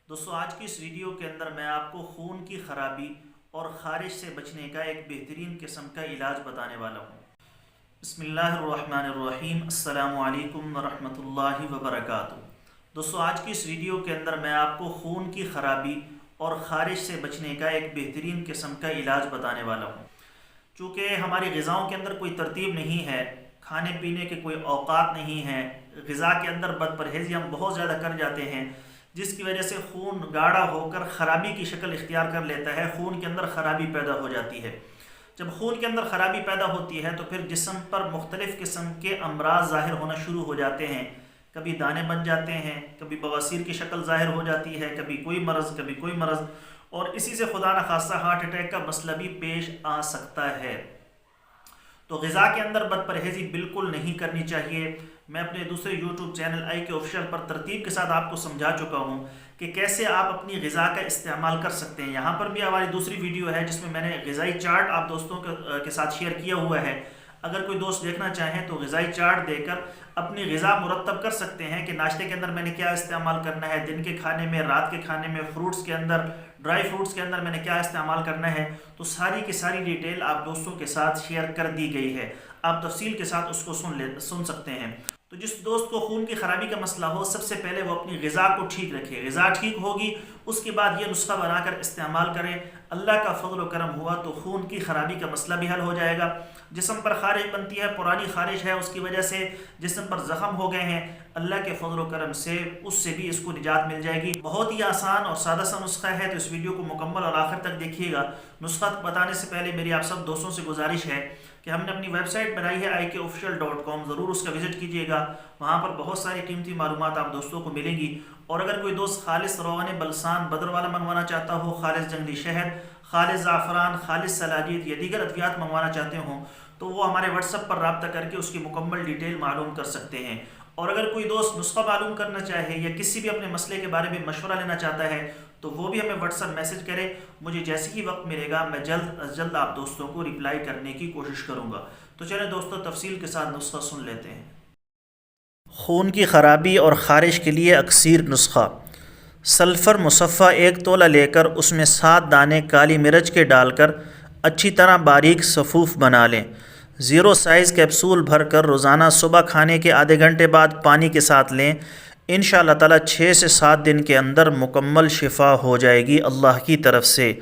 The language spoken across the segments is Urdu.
دوستو آج کی اس ویڈیو کے اندر میں آپ کو خون کی خرابی اور خارش سے بچنے کا ایک بہترین قسم کا علاج بتانے والا ہوں۔ بسم اللہ الرحمن الرحیم، السلام علیکم ورحمۃ اللہ وبرکاتہ۔ دوستو آج کی اس ویڈیو کے اندر میں آپ کو خون کی خرابی اور خارش سے بچنے کا ایک بہترین قسم کا علاج بتانے والا ہوں۔ چونکہ ہماری غذاؤں کے اندر کوئی ترتیب نہیں ہے، کھانے پینے کے کوئی اوقات نہیں ہیں، غذا کے اندر بد پرہیزی ہم بہت زیادہ کر جاتے ہیں، جس کی وجہ سے خون گاڑھا ہو کر خرابی کی شکل اختیار کر لیتا ہے، خون کے اندر خرابی پیدا ہو جاتی ہے۔ جب خون کے اندر خرابی پیدا ہوتی ہے تو پھر جسم پر مختلف قسم کے امراض ظاہر ہونا شروع ہو جاتے ہیں، کبھی دانے بن جاتے ہیں، کبھی بواسیر کی شکل ظاہر ہو جاتی ہے، کبھی کوئی مرض، اور اسی سے خدا نخواستہ ہارٹ اٹیک کا مسئلہ بھی پیش آ سکتا ہے۔ تو غذا کے اندر بد پرہیزی بالکل نہیں کرنی چاہیے۔ میں اپنے دوسرے یوٹیوب چینل آئی کے آفیشیل پر ترتیب کے ساتھ آپ کو سمجھا چکا ہوں کہ کیسے آپ اپنی غذا کا استعمال کر سکتے ہیں۔ یہاں پر بھی ہماری دوسری ویڈیو ہے جس میں میں نے غذائی چارٹ آپ دوستوں کے ساتھ شیئر کیا ہوا ہے۔ اگر کوئی دوست دیکھنا چاہیں تو غذائی چارٹ دے کر اپنی غذا مرتب کر سکتے ہیں کہ ناشتے کے اندر میں نے کیا استعمال کرنا ہے، دن کے کھانے میں، رات کے کھانے میں، فروٹس کے اندر، ڈرائی فروٹس کے اندر میں نے کیا استعمال کرنا ہے۔ تو ساری کی ساری ڈیٹیل آپ دوستوں کے ساتھ شیئر کر دی گئی ہے، آپ تفصیل کے ساتھ اس کو سن سکتے ہیں۔ تو جس دوست کو خون کی خرابی کا مسئلہ ہو، سب سے پہلے وہ اپنی غذا کو ٹھیک رکھے، غذا ٹھیک ہوگی اس کے بعد یہ نسخہ بنا کر استعمال کریں۔ اللہ کا فضل و کرم ہوا تو خون کی خرابی کا مسئلہ بھی حل ہو جائے گا۔ جسم پر خارش بنتی ہے، پرانی خارش ہے، اس کی وجہ سے جسم پر زخم ہو گئے ہیں، اللہ کے فضل و کرم سے اس سے بھی اس کو نجات مل جائے گی۔ بہت ہی آسان اور سادہ سا نسخہ ہے، تو اس ویڈیو کو مکمل اور آخر تک دیکھیے گا۔ نسخہ بتانے سے پہلے میری آپ سب دوستوں سے گزارش ہے کہ ہم نے اپنی ویب سائٹ بنائی ہے ikofficial.com، ضرور اس کا وزٹ کیجیے گا۔ وہاں پر بہت ساری قیمتی معلومات آپ دوستوں کو ملیں گی۔ اور اگر کوئی دوست خالص روغن بلسان بدر والا منگوانا چاہتا ہو، خالص جنگلی شہد، خالص زعفران، خالص سلاجید یا دیگر ادویات منگوانا چاہتے ہوں تو وہ ہمارے واٹس ایپ پر رابطہ کر کے اس کی مکمل ڈیٹیل معلوم کر سکتے ہیں۔ اور اگر کوئی دوست نسخہ معلوم کرنا چاہے یا کسی بھی اپنے مسئلے کے بارے میں مشورہ لینا چاہتا ہے تو وہ بھی ہمیں واٹس ایپ میسج کرے، مجھے جیسے ہی وقت ملے گا میں جلد از جلد آپ دوستوں کو رپلائی کرنے کی کوشش کروں گا۔ تو چلیں دوستوں تفصیل کے ساتھ نسخہ سن لیتے ہیں۔ خون کی خرابی اور خارش کے لیے اکسیر نسخہ: سلفر مصفہ 1 تولہ لے کر اس میں 7 دانے کالی مرچ کے ڈال کر اچھی طرح باریک صفوف بنا لیں۔ 0 سائز کیپسول بھر کر روزانہ صبح کھانے کے آدھے گھنٹے بعد پانی کے ساتھ لیں۔ انشاءاللہ تعالیٰ 6 سے 7 دن کے اندر مکمل شفا ہو جائے گی اللہ کی طرف سے۔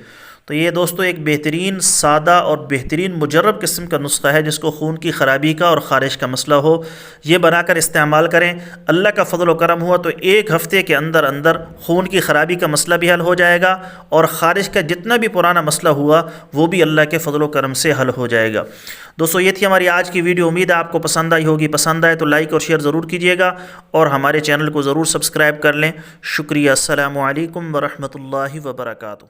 تو یہ دوستو ایک بہترین سادہ اور بہترین مجرب قسم کا نسخہ ہے، جس کو خون کی خرابی کا اور خارش کا مسئلہ ہو یہ بنا کر استعمال کریں۔ اللہ کا فضل و کرم ہوا تو 1 ہفتے کے اندر اندر خون کی خرابی کا مسئلہ بھی حل ہو جائے گا، اور خارش کا جتنا بھی پرانا مسئلہ ہوا وہ بھی اللہ کے فضل و کرم سے حل ہو جائے گا۔ دوستو یہ تھی ہماری آج کی ویڈیو، امید ہے آپ کو پسند آئی ہوگی۔ پسند آئے تو لائک اور شیئر ضرور کیجیے گا، اور ہمارے چینل کو ضرور سبسکرائب کر لیں۔ شکریہ، السلام علیکم ورحمۃ اللہ وبرکاتہ۔